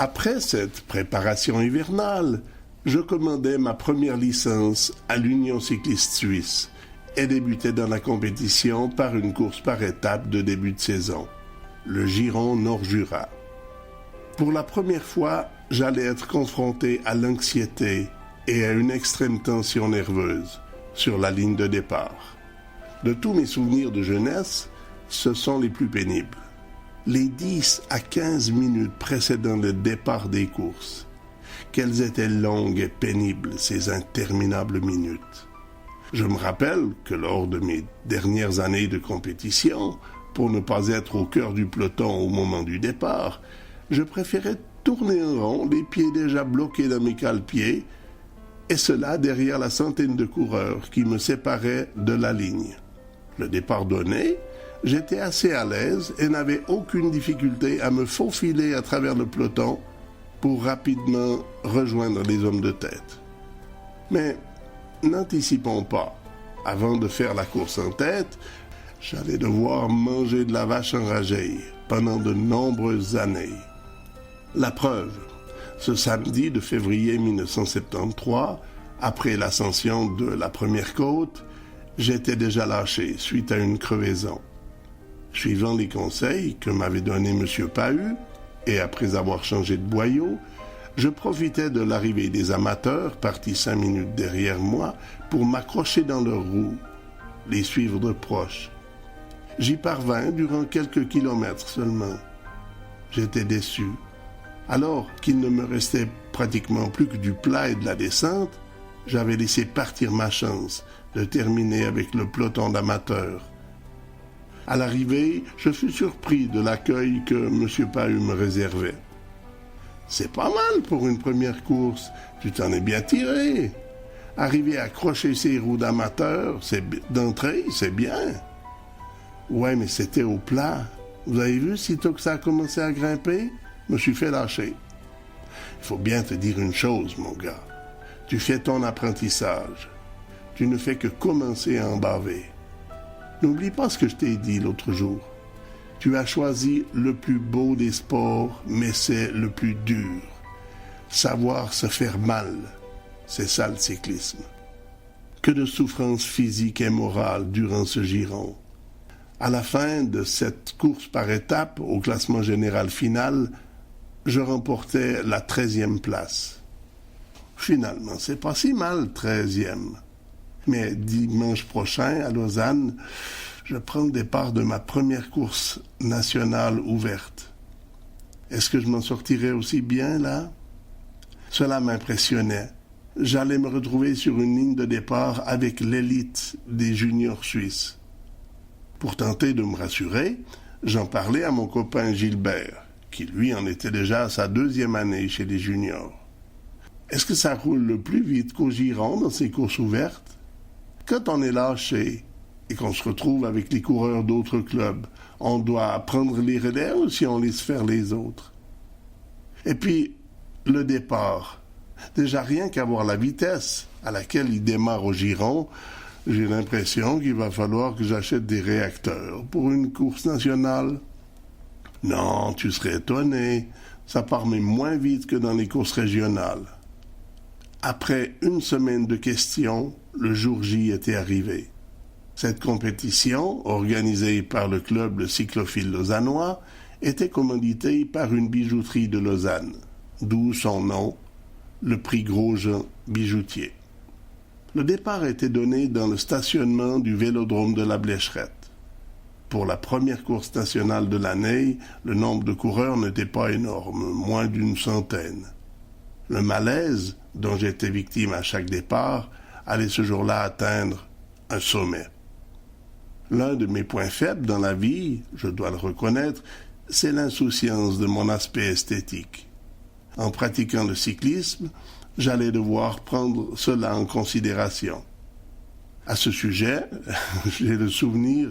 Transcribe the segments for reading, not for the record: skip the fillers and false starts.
Après cette préparation hivernale, je commandais ma première licence à l'Union cycliste suisse et débutais dans la compétition par une course par étapes de début de saison, le Giron Nord-Jura. Pour la première fois, j'allais être confronté à l'anxiété et à une extrême tension nerveuse sur la ligne de départ. De tous mes souvenirs de jeunesse, ce sont les plus pénibles. Les 10 à 15 minutes précédant le départ des courses. Quelles étaient longues et pénibles ces interminables minutes. Je me rappelle que lors de mes dernières années de compétition, pour ne pas être au cœur du peloton au moment du départ, je préférais tourner en rond, les pieds déjà bloqués dans mes cale-pieds, et cela derrière la centaine de coureurs qui me séparaient de la ligne. Le départ donné, j'étais assez à l'aise et n'avais aucune difficulté à me faufiler à travers le peloton pour rapidement rejoindre les hommes de tête. Mais n'anticipons pas. Avant de faire la course en tête, j'allais devoir manger de la vache enragée pendant de nombreuses années. La preuve, ce samedi de février 1973, après l'ascension de la première côte, j'étais déjà lâché suite à une crevaison. Suivant les conseils que m'avait donnés M. Pahu, et après avoir changé de boyau, je profitais de l'arrivée des amateurs, partis 5 minutes derrière moi, pour m'accrocher dans leurs roues, les suivre de proche. J'y parvins durant quelques kilomètres seulement. J'étais déçu. Alors qu'il ne me restait pratiquement plus que du plat et de la descente, j'avais laissé partir ma chance de terminer avec le peloton d'amateurs. À l'arrivée, je fus surpris de l'accueil que M. Pahu me réservait. « C'est pas mal pour une première course, tu t'en es bien tiré. Arriver à accrocher ses roues d'amateur, d'entrée, c'est bien. » Ouais, mais c'était au plat. Vous avez vu, sitôt que ça a commencé à grimper, je me suis fait lâcher. Il faut bien te dire une chose, mon gars. Tu fais ton apprentissage. Tu ne fais que commencer à en baver. N'oublie pas ce que je t'ai dit l'autre jour. Tu as choisi le plus beau des sports, mais c'est le plus dur. Savoir se faire mal, c'est ça le cyclisme. Que de souffrances physiques et morales durant ce giron. À la fin de cette course par étapes, au classement général final, je remportais la 13e place. Finalement, c'est pas si mal, 13e. Mais dimanche prochain, à Lausanne, je prends le départ de ma première course nationale ouverte. Est-ce que je m'en sortirais aussi bien, là? Cela m'impressionnait. J'allais me retrouver sur une ligne de départ avec l'élite des juniors suisses. Pour tenter de me rassurer, j'en parlais à mon copain Gilbert, qui lui en était déjà à sa 2e année chez les juniors. Est-ce que ça roule le plus vite qu'au Giron dans ces courses ouvertes? Quand on est lâché et qu'on se retrouve avec les coureurs d'autres clubs, on doit prendre les relais ou si on laisse faire les autres? Et puis, le départ. Déjà rien qu'avoir la vitesse à laquelle il démarre au Giron, j'ai l'impression qu'il va falloir que j'achète des réacteurs pour une course nationale. Non, tu serais étonné. Ça part même moins vite que dans les courses régionales. Après une semaine de questions, le jour J était arrivé. Cette compétition, organisée par le club Le Cyclophile lausannois, était commanditée par une bijouterie de Lausanne, d'où son nom, le prix Grosjean bijoutier. Le départ était donné dans le stationnement du vélodrome de la Blécherette. Pour la première course nationale de l'année, le nombre de coureurs n'était pas énorme, moins d'une centaine. Le malaise, dont j'étais victime à chaque départ, allait ce jour-là atteindre un sommet. L'un de mes points faibles dans la vie, je dois le reconnaître, c'est l'insouciance de mon aspect esthétique. En pratiquant le cyclisme, j'allais devoir prendre cela en considération. À ce sujet, j'ai le souvenir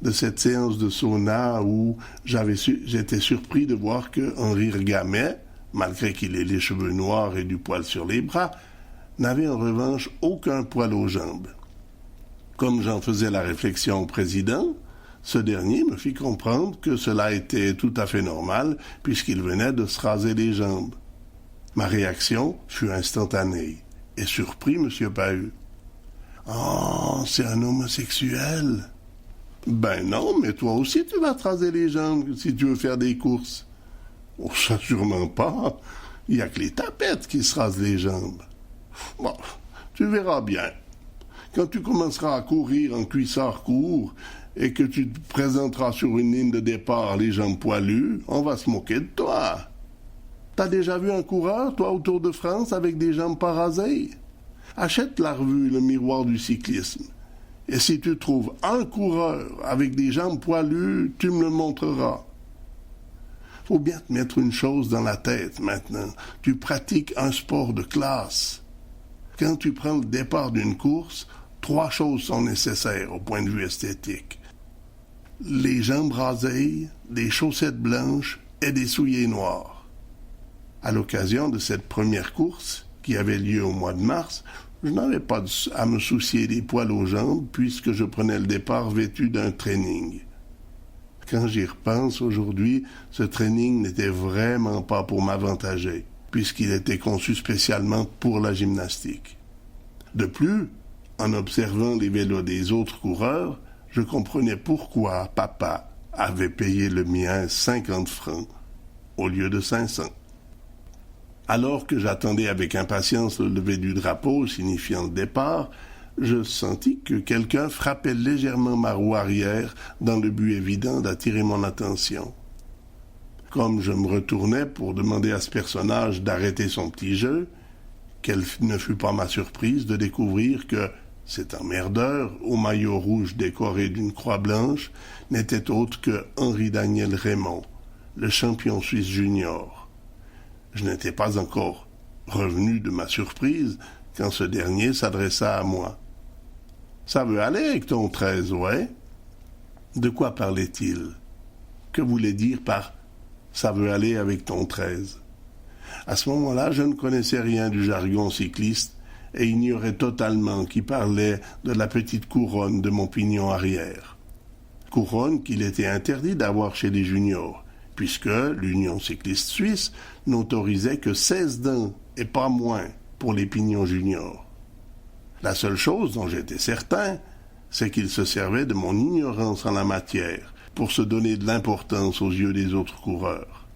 de cette séance de sauna où j'étais surpris de voir que Henri Regamet, malgré qu'il ait les cheveux noirs et du poil sur les bras, n'avait en revanche aucun poil aux jambes. Comme j'en faisais la réflexion au président, Ce dernier me fit comprendre que cela était tout à fait normal puisqu'il venait de se raser les jambes. Ma réaction fut instantanée et surprit M. Pahud. « Oh, c'est un homosexuel !»« Ben non, mais toi aussi tu vas te raser les jambes si tu veux faire des courses. »« Oh, ça sûrement pas. Il n'y a que les tapettes qui se rasent les jambes. »« Bon, tu verras bien. Quand tu commenceras à courir en cuissard court et que tu te présenteras sur une ligne de départ les jambes poilues, on va se moquer de toi. T'as déjà vu un coureur, toi, au Tour de France, avec des jambes pas rasées? Achète la revue Le Miroir du cyclisme. Et si tu trouves un coureur avec des jambes poilues, tu me le montreras. Faut bien te mettre une chose dans la tête maintenant. Tu pratiques un sport de classe. Quand tu prends le départ d'une course, 3 choses sont nécessaires au point de vue esthétique. Les jambes rasées, des chaussettes blanches et des souliers noirs. À l'occasion de cette première course, qui avait lieu au mois de mars, je n'avais pas à me soucier des poils aux jambes puisque je prenais le départ vêtu d'un training. Quand j'y repense aujourd'hui, ce training n'était vraiment pas pour m'avantager, puisqu'il était conçu spécialement pour la gymnastique. De plus, en observant les vélos des autres coureurs, je comprenais pourquoi papa avait payé le mien 50 francs au lieu de 500. Alors que j'attendais avec impatience le lever du drapeau signifiant le départ, je sentis que quelqu'un frappait légèrement ma roue arrière dans le but évident d'attirer mon attention. Comme je me retournais pour demander à ce personnage d'arrêter son petit jeu, quelle ne fut pas ma surprise de découvrir que cet emmerdeur, au maillot rouge décoré d'une croix blanche, n'était autre que Henri-Daniel Raymond, le champion suisse junior. Je n'étais pas encore revenu de ma surprise quand ce dernier s'adressa à moi. « Ça veut aller avec ton 13, ouais ?» De quoi parlait-il? Que voulait dire par « ça veut aller avec ton 13 ?» À ce moment-là, je ne connaissais rien du jargon cycliste et ignorais totalement qu'il parlait de la petite couronne de mon pignon arrière. Couronne qu'il était interdit d'avoir chez les juniors, puisque l'Union cycliste suisse n'autorisait que 16 dents et pas moins pour les pignons juniors. La seule chose dont j'étais certain, c'est qu'il se servait de mon ignorance en la matière pour se donner de l'importance aux yeux des autres coureurs.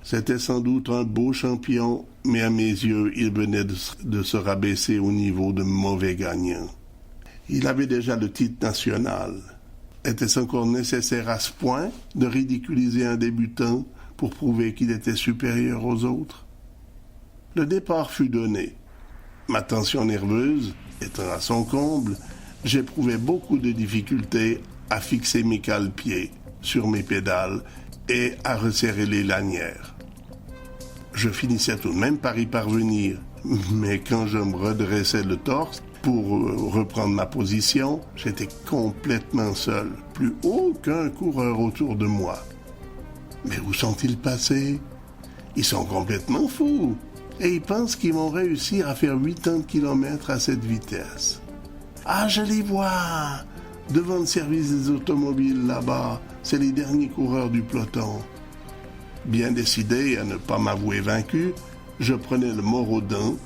C'était sans doute un beau champion, mais à mes yeux, il venait de se rabaisser au niveau de mauvais gagnant. Il avait déjà le titre national. Était-ce encore nécessaire à ce point de ridiculiser un débutant pour prouver qu'il était supérieur aux autres? Le départ fut donné. Ma tension nerveuse étant à son comble, j'éprouvais beaucoup de difficultés à fixer mes cale-pieds sur mes pédales et à resserrer les lanières. Je finissais tout de même par y parvenir, mais quand je me redressais le torse pour reprendre ma position, j'étais complètement seul, plus aucun coureur autour de moi. Mais où sont-ils passés? Ils sont complètement fous, et ils pensent qu'ils vont réussir à faire 80 km à cette vitesse. Ah, je les vois! Devant le service des automobiles là-bas, c'est les derniers coureurs du peloton. Bien décidé à ne pas m'avouer vaincu, je prenais le mors aux dents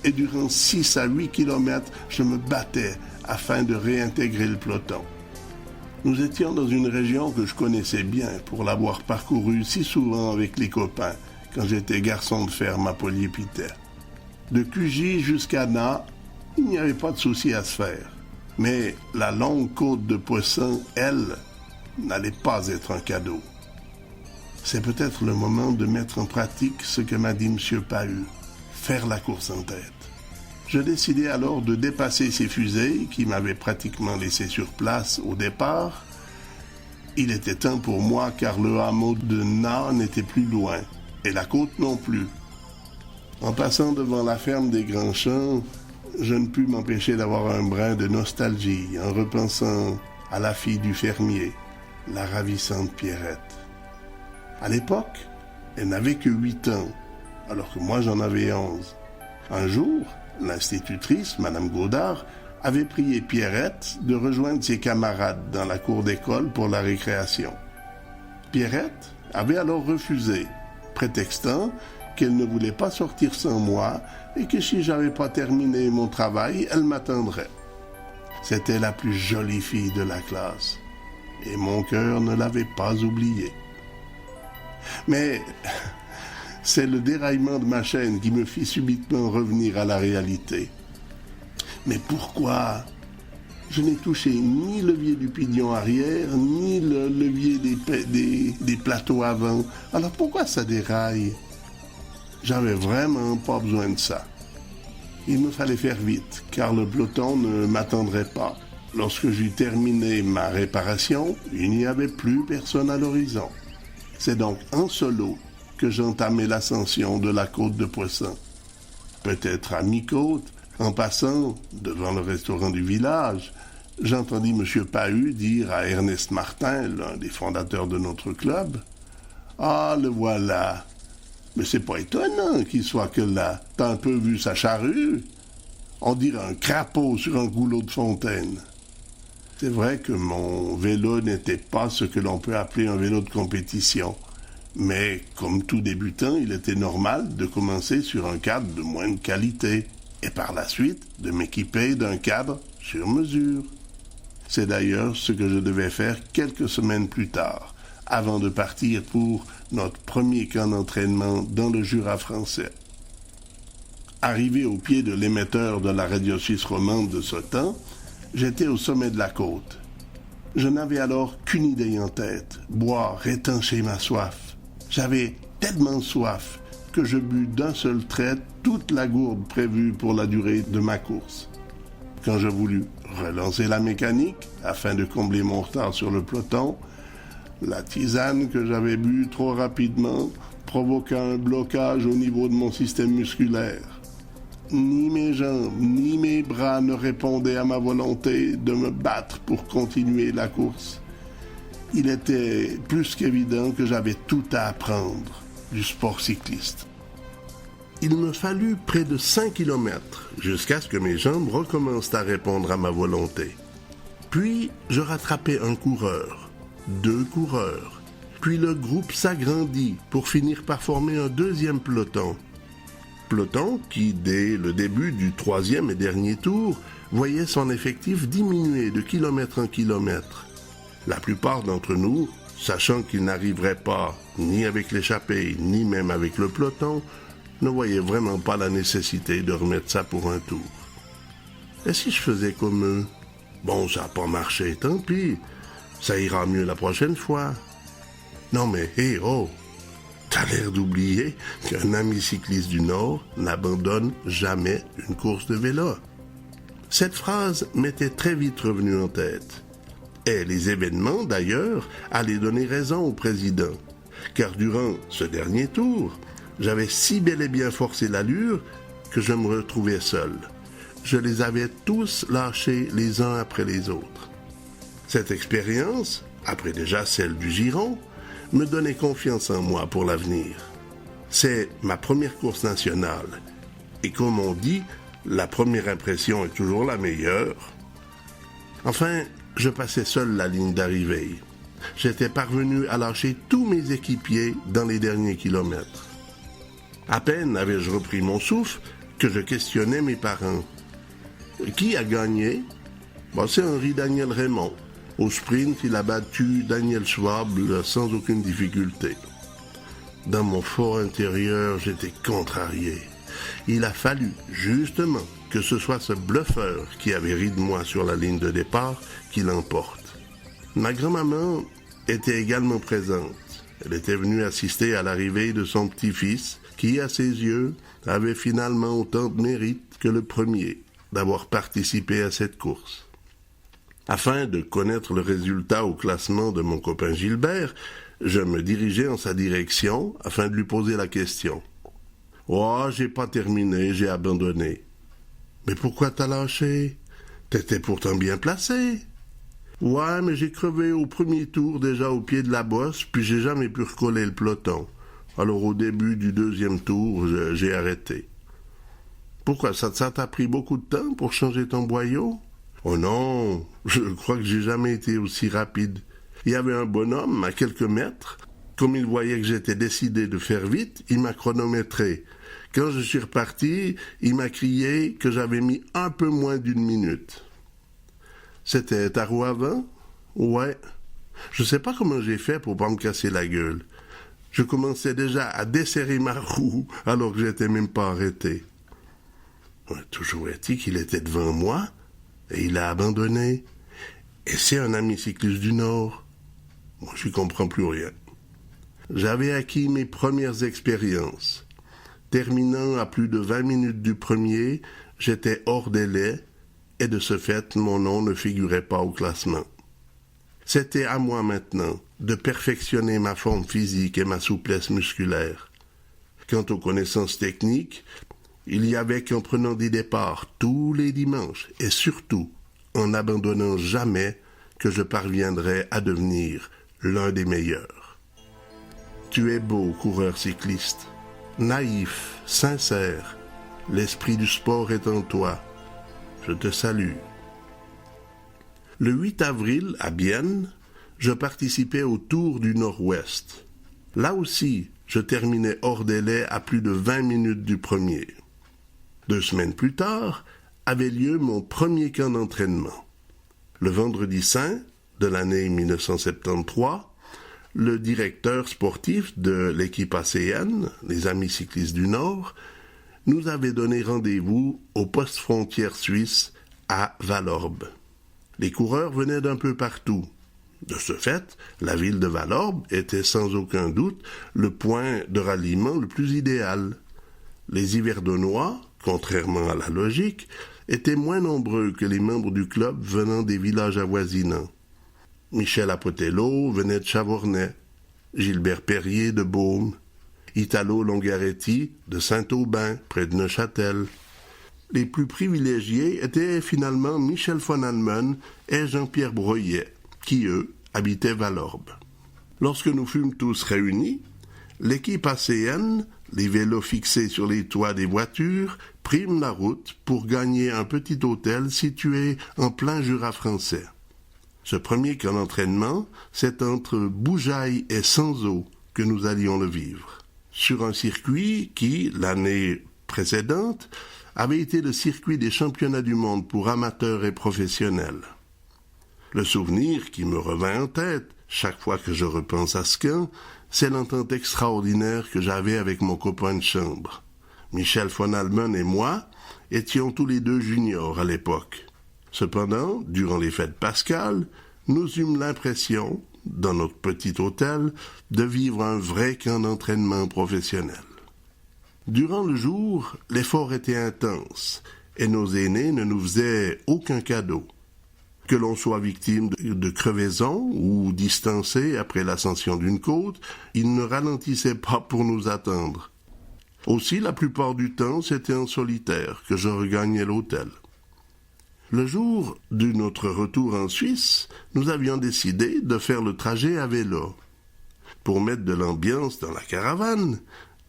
et durant 6 à 8 kilomètres, je me battais afin de réintégrer le peloton. Nous étions dans une région que je connaissais bien pour l'avoir parcourue si souvent avec les copains quand j'étais garçon de ferme à Polyépithète. De Cugy jusqu'à Na, il n'y avait pas de souci à se faire. Mais la longue côte de Poisson, elle, n'allait pas être un cadeau. C'est peut-être le moment de mettre en pratique ce que m'a dit M. Pahud, faire la course en tête. Je décidai alors de dépasser ces fusées qui m'avaient pratiquement laissé sur place au départ. Il était temps pour moi car le hameau de Na n'était plus loin, et la côte non plus. En passant devant la ferme des Grands Champs, je ne pus m'empêcher d'avoir un brin de nostalgie en repensant à la fille du fermier, la ravissante Pierrette. À l'époque, elle n'avait que 8 ans, alors que moi j'en avais 11. Un jour, l'institutrice, Madame Godard, avait prié Pierrette de rejoindre ses camarades dans la cour d'école pour la récréation. Pierrette avait alors refusé, prétextant qu'elle ne voulait pas sortir sans moi et que si j'avais pas terminé mon travail, elle m'attendrait. C'était la plus jolie fille de la classe et mon cœur ne l'avait pas oubliée. Mais c'est le déraillement de ma chaîne qui me fit subitement revenir à la réalité. Mais pourquoi? Je n'ai touché ni le levier du pignon arrière, ni le levier des plateaux avant. Alors pourquoi ça déraille? J'avais vraiment pas besoin de ça. Il me fallait faire vite, car le peloton ne m'attendrait pas. Lorsque j'eus terminé ma réparation, il n'y avait plus personne à l'horizon. C'est donc en solo que j'entamai l'ascension de la côte de Poisson. Peut-être à mi-côte, en passant devant le restaurant du village, j'entendis M. Pahu dire à Ernest Martin, l'un des fondateurs de notre club, « Ah, le voilà. Mais c'est pas étonnant qu'il soit que là. T'as un peu vu sa charrue? On dirait un crapaud sur un goulot de fontaine. » C'est vrai que mon vélo n'était pas ce que l'on peut appeler un vélo de compétition. Mais, comme tout débutant, il était normal de commencer sur un cadre de moindre qualité et par la suite de m'équiper d'un cadre sur mesure. C'est d'ailleurs ce que je devais faire quelques semaines plus tard, avant de partir pour notre premier camp d'entraînement dans le Jura français. Arrivé au pied de l'émetteur de la radio suisse romande de ce temps, j'étais au sommet de la côte. Je n'avais alors qu'une idée en tête, boire, étancher ma soif. J'avais tellement soif que je bus d'un seul trait toute la gourde prévue pour la durée de ma course. Quand je voulus relancer la mécanique, afin de combler mon retard sur le peloton, la tisane que j'avais bue trop rapidement provoqua un blocage au niveau de mon système musculaire. Ni mes jambes, ni mes bras ne répondaient à ma volonté de me battre pour continuer la course. Il était plus qu'évident que j'avais tout à apprendre du sport cycliste. Il me fallut près de 5 kilomètres jusqu'à ce que mes jambes recommencent à répondre à ma volonté. Puis, je rattrapai un coureur, 2 coureurs, puis le groupe s'agrandit pour finir par former un deuxième peloton. Peloton qui, dès le début du 3e et dernier tour, voyait son effectif diminuer de kilomètre en kilomètre. La plupart d'entre nous, sachant qu'ils n'arriveraient pas ni avec l'échappée, ni même avec le peloton, ne voyaient vraiment pas la nécessité de remettre ça pour un tour. Et si je faisais comme eux? Bon, ça n'a pas marché, tant pis. Ça ira mieux la prochaine fois. Non mais, hé, oh! T'as l'air d'oublier qu'un ami cycliste du Nord n'abandonne jamais une course de vélo. Cette phrase m'était très vite revenue en tête. Et les événements, d'ailleurs, allaient donner raison au président. Car durant ce dernier tour, j'avais si bel et bien forcé l'allure que je me retrouvais seul. Je les avais tous lâchés les uns après les autres. Cette expérience, après déjà celle du Giron, me donnait confiance en moi pour l'avenir. C'est ma première course nationale. Et comme on dit, la première impression est toujours la meilleure. Enfin, je passais seul la ligne d'arrivée. J'étais parvenu à lâcher tous mes équipiers dans les derniers kilomètres. À peine avais-je repris mon souffle que je questionnais mes parents. Qui a gagné? C'est Henri Daniel Raymond. Au sprint, il a battu Daniel Schwab sans aucune difficulté. Dans mon fort intérieur, j'étais contrarié. Il a fallu, justement, que ce soit ce bluffeur qui avait ri de moi sur la ligne de départ qui l'emporte. Ma grand-maman était également présente. Elle était venue assister à l'arrivée de son petit-fils qui, à ses yeux, avait finalement autant de mérite que le premier d'avoir participé à cette course. Afin de connaître le résultat au classement de mon copain Gilbert, je me dirigeais en sa direction afin de lui poser la question. « Oh, j'ai pas terminé, j'ai abandonné. »« Mais pourquoi t'as lâché? T'étais pourtant bien placé. »« Ouais, mais j'ai crevé au premier tour déjà au pied de la bosse, puis j'ai jamais pu recoller le peloton. Alors au début du deuxième tour, j'ai arrêté. »« Pourquoi, ça t'a pris beaucoup de temps pour changer ton boyau? » Oh non, je crois que j'ai jamais été aussi rapide. Il y avait un bonhomme à quelques mètres. Comme il voyait que j'étais décidé de faire vite, il m'a chronométré. Quand je suis reparti, il m'a crié que j'avais mis un peu moins d'une minute. C'était ta roue avant? Ouais. Je sais pas comment j'ai fait pour pas me casser la gueule. Je commençais déjà à desserrer ma roue alors que j'étais même pas arrêté. Ouais, toujours est-il qu'il était devant moi et il a abandonné. Et c'est un ami cycliste du Nord. Moi, je comprends plus rien. J'avais acquis mes premières expériences. Terminant à plus de 20 minutes du premier, j'étais hors délai et de ce fait, mon nom ne figurait pas au classement. C'était à moi maintenant de perfectionner ma forme physique et ma souplesse musculaire. Quant aux connaissances techniques, il y avait qu'en prenant des départs tous les dimanches et surtout en n'abandonnant jamais que je parviendrais à devenir l'un des meilleurs. Tu es beau, coureur cycliste, naïf, sincère, l'esprit du sport est en toi. Je te salue. Le 8 avril, à Bienne, je participais au Tour du Nord-Ouest. Là aussi, je terminais hors délai à plus de 20 minutes du premier. 2 semaines plus tard, avait lieu mon premier camp d'entraînement. Le vendredi saint de l'année 1973, le directeur sportif de l'équipe ACN, les Amis cyclistes du Nord, nous avait donné rendez-vous au poste frontière suisse à Vallorbe. Les coureurs venaient d'un peu partout. De ce fait, la ville de Vallorbe était sans aucun doute le point de ralliement le plus idéal. Les Yverdonois, contrairement à la logique, étaient moins nombreux que les membres du club venant des villages avoisinants. Michel Apotello venait de Chavornay, Gilbert Perrier de Beaume, Italo Longaretti de Saint-Aubin, près de Neuchâtel. Les plus privilégiés étaient finalement Michel von Allmen et Jean-Pierre Breuillet, qui, eux, habitaient Vallorbe. Lorsque nous fûmes tous réunis, l'équipe ACN, les vélos fixés sur les toits des voitures, prîmes la route pour gagner un petit hôtel situé en plein Jura français. Ce premier camp d'entraînement, c'est entre Boujaï et Sanzo que nous allions le vivre. Sur un circuit qui, l'année précédente, avait été le circuit des championnats du monde pour amateurs et professionnels. Le souvenir qui me revint en tête, chaque fois que je repense à ce camp, c'est l'entente extraordinaire que j'avais avec mon copain de chambre. Michel von Allmen et moi étions tous les deux juniors à l'époque. Cependant, durant les fêtes pascales, nous eûmes l'impression, dans notre petit hôtel, de vivre un vrai camp d'entraînement professionnel. Durant le jour, l'effort était intense, et nos aînés ne nous faisaient aucun cadeau. Que l'on soit victime de crevaisons ou distancé après l'ascension d'une côte, ils ne ralentissaient pas pour nous attendre. Aussi, la plupart du temps, c'était en solitaire que je regagnais l'hôtel. Le jour de notre retour en Suisse, nous avions décidé de faire le trajet à vélo. Pour mettre de l'ambiance dans la caravane,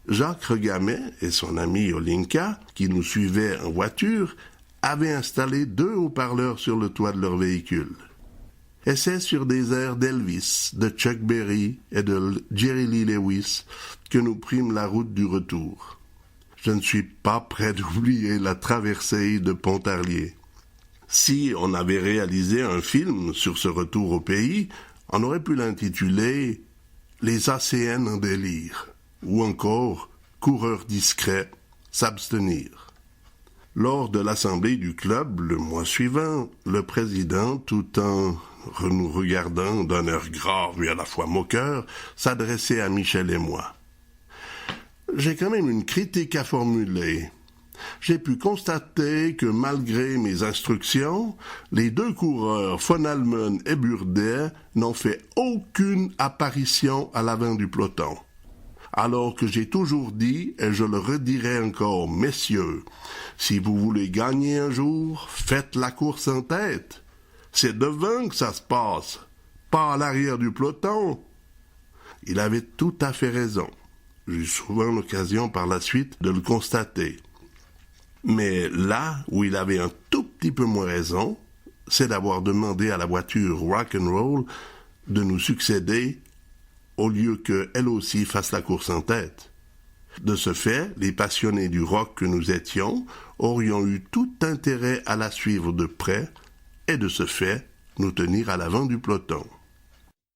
Jacques Regamet et son ami Olinka, qui nous suivaient en voiture, avaient installé 2 haut-parleurs sur le toit de leur véhicule. Et c'est sur des airs d'Elvis, de Chuck Berry et de Jerry Lee Lewis que nous prîmes la route du retour. Je ne suis pas prêt d'oublier la traversée de Pontarlier. Si on avait réalisé un film sur ce retour au pays, on aurait pu l'intituler « Les ACN en délire » ou encore « Coureurs discrets, s'abstenir ». Lors de l'assemblée du club, le mois suivant, le président, tout en nous regardant d'un air grave et à la fois moqueur, s'adressait à Michel et moi. « J'ai quand même une critique à formuler. J'ai pu constater que malgré mes instructions, les 2 coureurs, von Allmen et Burdet, n'ont fait aucune apparition à l'avant du peloton. Alors que j'ai toujours dit, et je le redirai encore, messieurs, si vous voulez gagner un jour, faites la course en tête. C'est devant que ça se passe, pas à l'arrière du peloton. » Il avait tout à fait raison. J'ai eu souvent l'occasion par la suite de le constater. Mais là où il avait un tout petit peu moins raison, c'est d'avoir demandé à la voiture rock'n'roll de nous succéder au lieu qu'elle aussi fasse la course en tête. De ce fait, les passionnés du rock que nous étions aurions eu tout intérêt à la suivre de près et de ce fait, nous tenir à l'avant du peloton.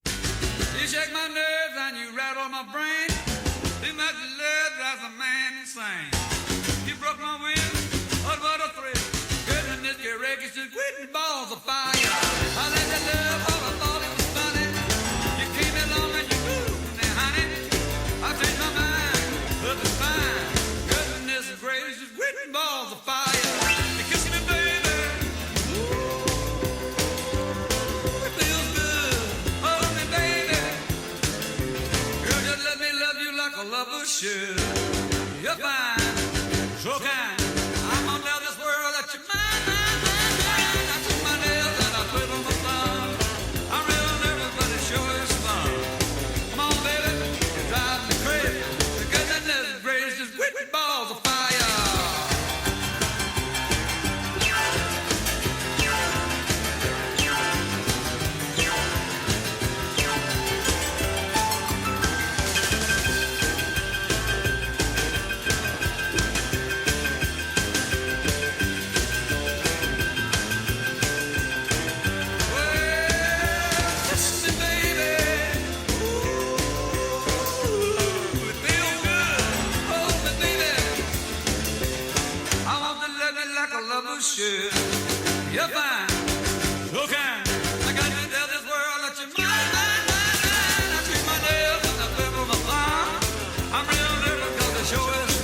You shake my nerves and you rattle my brain. Too much love drives a man insane. You broke my will, oh what a thrill. Goodness, your records just quitting balls of fire. I let you love all I thought it was funny. You came along and you moved me, honey. I changed my mind, look it's fine. Goodness gracious, quitting balls of fire. You kissing me, baby. It feels good. Hold me, baby. Girl, just let me love you like a lover should. You're fine, so kind. I'm gonna tell this world that you're mine, mine, mine, mine. I took my nails and I twiddle my thumb. I'm real nervous, but it sure is fun. Come on, baby, you drive me crazy. The goodness gracious, with balls of fire. Should. You're fine, so kind. I got to tell this world that you're mine, mine, mine, mine. I treat my nails and I flip on my thumb. I'm real nervous 'cause the show is